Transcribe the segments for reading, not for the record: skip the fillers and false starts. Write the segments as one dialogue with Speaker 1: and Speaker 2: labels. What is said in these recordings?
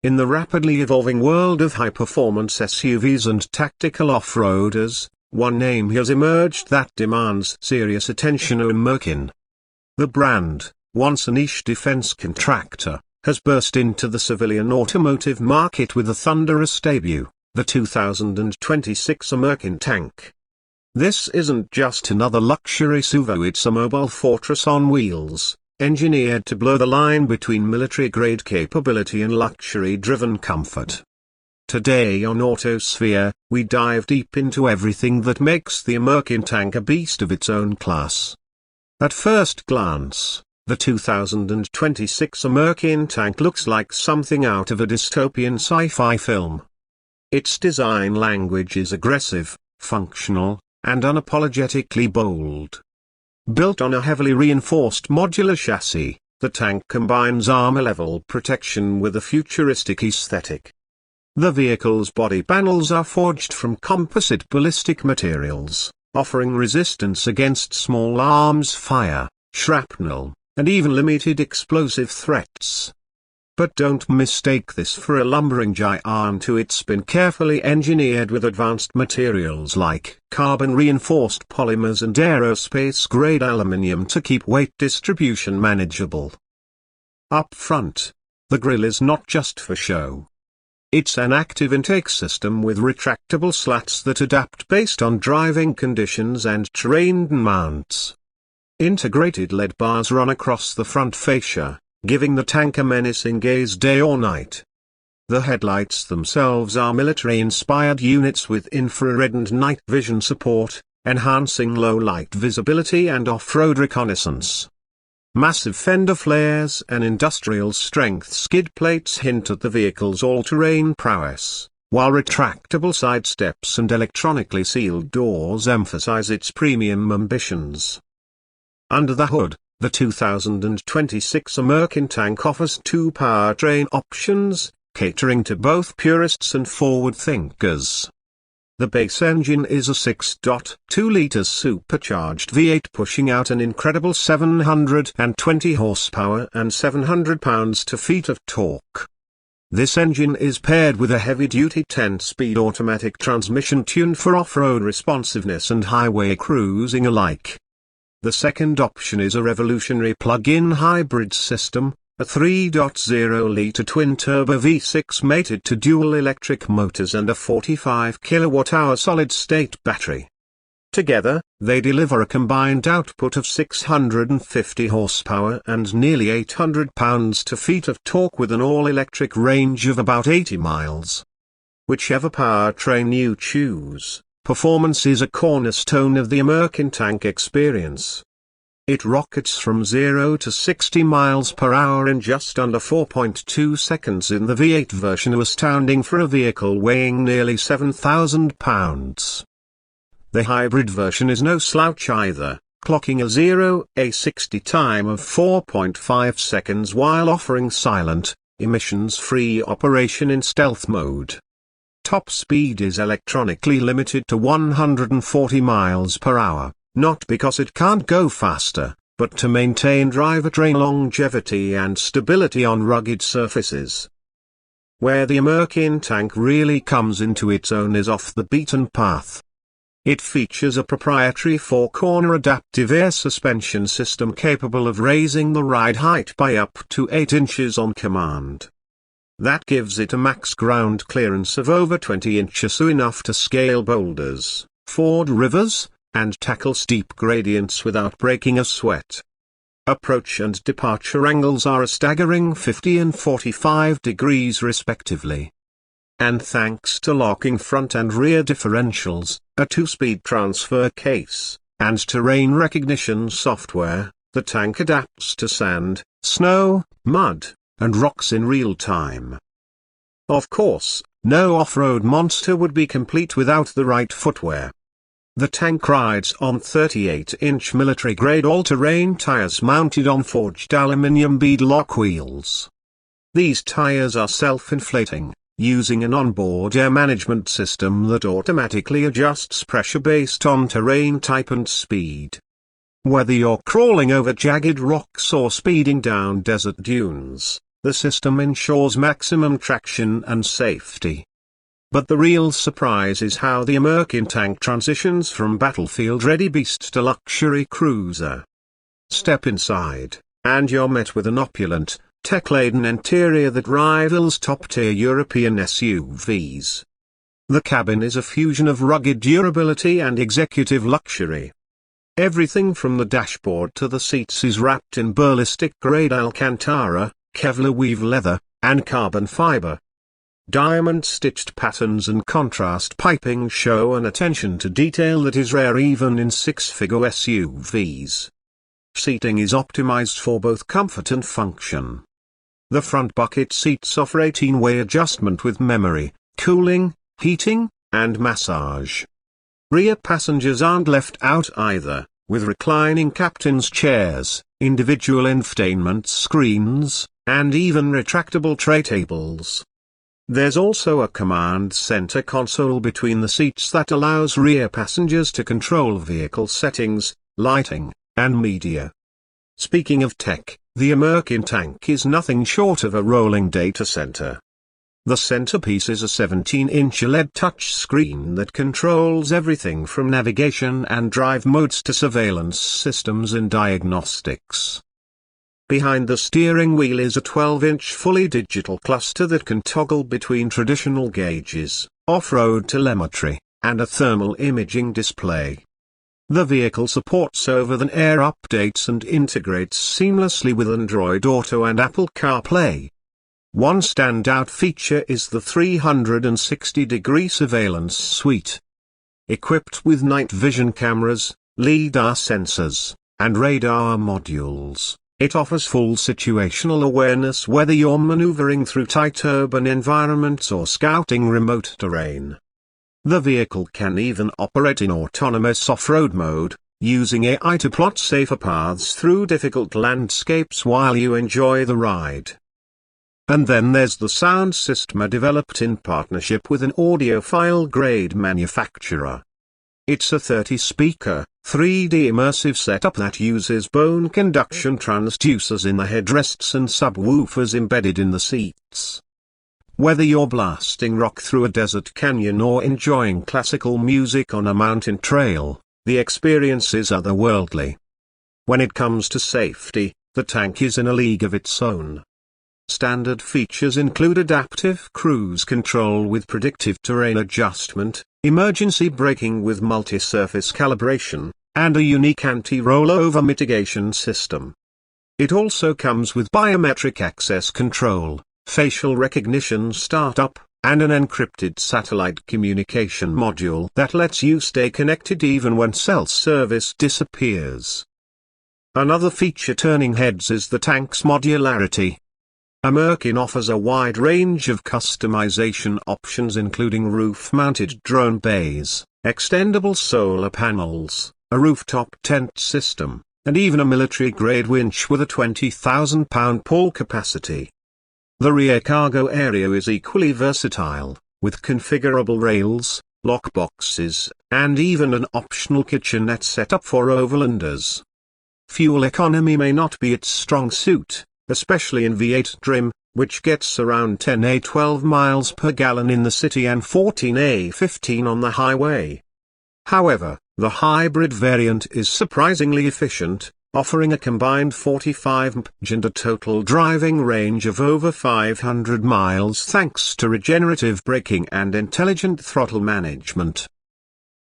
Speaker 1: In the rapidly evolving world of high-performance SUVs and tactical off-roaders, one name has emerged that demands serious attention: Amirkin. The brand, once a niche defense contractor, has burst into the civilian automotive market with a thunderous debut, the 2026 Amirkin Tank. This isn't just another luxury SUV, it's a mobile fortress on wheels, engineered to blur the line between military-grade capability and luxury-driven comfort. Today on Autosphere, we dive deep into everything that makes the Amirkin Tank a beast of its own class. At first glance, the 2026 Amirkin Tank looks like something out of a dystopian sci-fi film. Its design language is aggressive, functional, and unapologetically bold. Built on a heavily reinforced modular chassis, the tank combines armor-level protection with a futuristic aesthetic. The vehicle's body panels are forged from composite ballistic materials, offering resistance against small arms fire, shrapnel, and even limited explosive threats. But don't mistake this for a lumbering giant. It's been carefully engineered with advanced materials like carbon-reinforced polymers and aerospace-grade aluminium to keep weight distribution manageable. Up front, the grille is not just for show. It's an active intake system with retractable slats that adapt based on driving conditions and terrain mounts. Integrated LED bars run across the front fascia, giving the tank a menacing gaze day or night. The headlights themselves are military-inspired units with infrared and night vision support, enhancing low-light visibility and off-road reconnaissance. Massive fender flares and industrial-strength skid plates hint at the vehicle's all-terrain prowess, while retractable side steps and electronically sealed doors emphasize its premium ambitions. Under the hood, the 2026 Amirkin Tank offers two powertrain options, catering to both purists and forward-thinkers. The base engine is a 6.2-litre supercharged V8 pushing out an incredible 720 horsepower and 700 pounds-to-feet of torque. This engine is paired with a heavy-duty 10-speed automatic transmission tuned for off-road responsiveness and highway cruising alike. The second option is a revolutionary plug-in hybrid system, a 3.0-litre twin-turbo V6 mated to dual electric motors and a 45 kWh solid-state battery. Together, they deliver a combined output of 650 horsepower and nearly 800 pounds-to-feet of torque with an all-electric range of about 80 miles. Whichever powertrain you choose, performance is a cornerstone of the Amirkin Tank experience. It rockets from 0 to 60 miles per hour in just under 4.2 seconds in the V8 version, astounding for a vehicle weighing nearly 7,000 pounds. The hybrid version is no slouch either, clocking a 0-60 time of 4.5 seconds while offering silent, emissions-free operation in stealth mode. Top speed is electronically limited to 140 miles per hour, not because it can't go faster, but to maintain drivetrain longevity and stability on rugged surfaces. Where the Amirkin Tank really comes into its own is off the beaten path. It features a proprietary four-corner adaptive air suspension system capable of raising the ride height by up to 8 inches on command. That gives it a max ground clearance of over 20 inches, so enough to scale boulders, ford rivers, and tackle steep gradients without breaking a sweat. Approach and departure angles are a staggering 50 and 45 degrees respectively. And thanks to locking front and rear differentials, a 2-speed transfer case, and terrain recognition software, the tank adapts to sand, snow, mud, and rocks in real time. Of course, no off-road monster would be complete without the right footwear. The tank rides on 38-inch military-grade all-terrain tires mounted on forged aluminium beadlock wheels. These tires are self-inflating, using an onboard air management system that automatically adjusts pressure based on terrain type and speed. Whether you're crawling over jagged rocks or speeding down desert dunes, The system ensures maximum traction and safety. But the real surprise is how the Amirkin Tank transitions from battlefield-ready beast to luxury cruiser. Step inside, and you're met with an opulent, tech-laden interior that rivals top-tier European SUVs. The cabin is a fusion of rugged durability and executive luxury. Everything from the dashboard to the seats is wrapped in ballistic-grade Alcantara, Kevlar weave leather, and carbon fiber. Diamond-stitched patterns and contrast piping show an attention to detail that is rare even in six-figure SUVs. Seating is optimized for both comfort and function. The front bucket seats offer 18-way adjustment with memory, cooling, heating, and massage. Rear passengers aren't left out either, with reclining captain's chairs, individual infotainment screens, and even retractable tray tables. There's also a command center console between the seats that allows rear passengers to control vehicle settings, lighting, and media. Speaking of tech, the Amirkin Tank is nothing short of a rolling data center. The centerpiece is a 17-inch LED touchscreen that controls everything from navigation and drive modes to surveillance systems and diagnostics. Behind the steering wheel is a 12-inch fully digital cluster that can toggle between traditional gauges, off-road telemetry, and a thermal imaging display. The vehicle supports over-the-air updates and integrates seamlessly with Android Auto and Apple CarPlay. One standout feature is the 360-degree surveillance suite. Equipped with night vision cameras, LiDAR sensors, and radar modules, it offers full situational awareness whether you're maneuvering through tight urban environments or scouting remote terrain. The vehicle can even operate in autonomous off-road mode, using AI to plot safer paths through difficult landscapes while you enjoy the ride. And then there's the sound system developed in partnership with an audiophile-grade manufacturer. It's a 30-speaker, 3D immersive setup that uses bone conduction transducers in the headrests and subwoofers embedded in the seats. Whether you're blasting rock through a desert canyon or enjoying classical music on a mountain trail, the experience is otherworldly. When it comes to safety, the Tank is in a league of its own. Standard features include adaptive cruise control with predictive terrain adjustment, emergency braking with multi-surface calibration, and a unique anti-rollover mitigation system. It also comes with biometric access control, facial recognition startup, and an encrypted satellite communication module that lets you stay connected even when cell service disappears. Another feature turning heads is the Tank's modularity. Amirkin offers a wide range of customization options including roof-mounted drone bays, extendable solar panels, a rooftop tent system, and even a military-grade winch with a 20,000-pound pull capacity. The rear cargo area is equally versatile, with configurable rails, lockboxes, and even an optional kitchenette setup for overlanders. Fuel economy may not be its strong suit, especially in V8 trim, which gets around 10-12 miles per gallon in the city and 14-15 on the highway. However, the hybrid variant is surprisingly efficient, offering a combined 45 mph and a total driving range of over 500 miles thanks to regenerative braking and intelligent throttle management.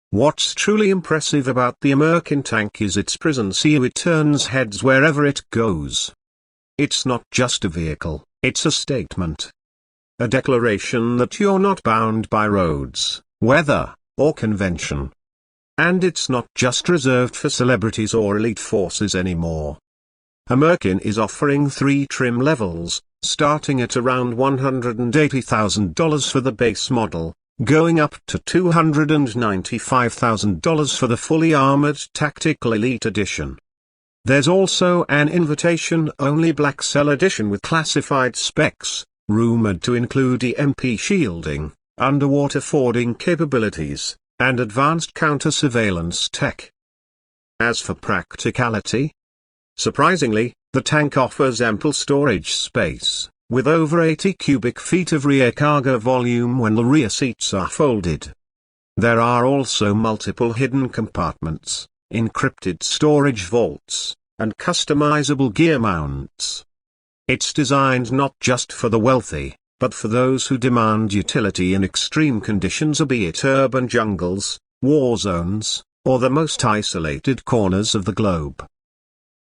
Speaker 1: What's truly impressive about the Amirkin Tank is its presence. It turns heads wherever it goes. It's not just a vehicle, it's a statement. A declaration that you're not bound by roads, weather, or convention. And it's not just reserved for celebrities or elite forces anymore. Amirkin is offering 3 trim levels, starting at around $180,000 for the base model, going up to $295,000 for the fully armored Tactical Elite Edition. There's also an invitation-only Black Cell Edition with classified specs, rumored to include EMP shielding, underwater fording capabilities, and advanced counter-surveillance tech. As for practicality, surprisingly, the Tank offers ample storage space, with over 80 cubic feet of rear cargo volume when the rear seats are folded. There are also multiple hidden compartments, encrypted storage vaults, and customizable gear mounts. It's designed not just for the wealthy, but for those who demand utility in extreme conditions, be it urban jungles, war zones, or the most isolated corners of the globe.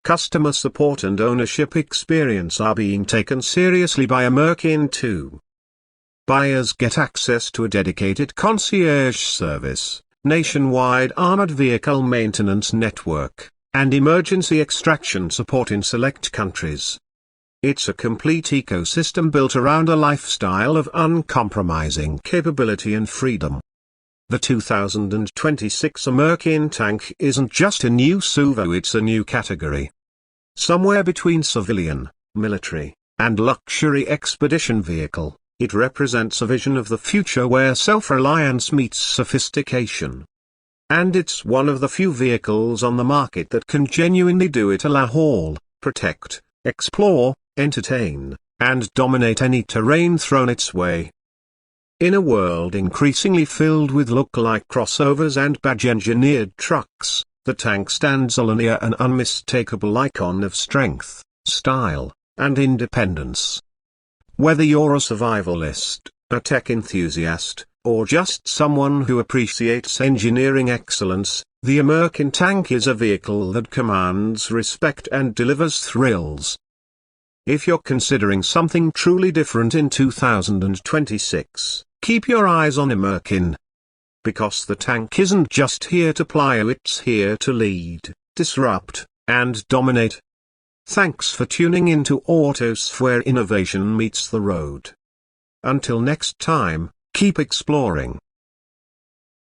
Speaker 1: Customer support and ownership experience are being taken seriously by Amirkin too. Buyers get access to a dedicated concierge service, nationwide armored vehicle maintenance network, and emergency extraction support in select countries. It's a complete ecosystem built around a lifestyle of uncompromising capability and freedom. The 2026 Amirkin Tank isn't just a new SUV, it's a new category. Somewhere between civilian, military, and luxury expedition vehicle, it represents a vision of the future where self-reliance meets sophistication. And it's one of the few vehicles on the market that can genuinely do it all: haul, protect, explore, entertain, and dominate any terrain thrown its way. In a world increasingly filled with look-alike crossovers and badge-engineered trucks, the Tank stands alone as an unmistakable icon of strength, style, and independence. Whether you're a survivalist, a tech enthusiast, or just someone who appreciates engineering excellence, the Amirkin Tank is a vehicle that commands respect and delivers thrills. If you're considering something truly different in 2026, keep your eyes on Amirkin. Because the Tank isn't just here to ply, it's here to lead, disrupt, and dominate. Thanks for tuning in to Autosf, where innovation meets the road. Until next time, keep exploring.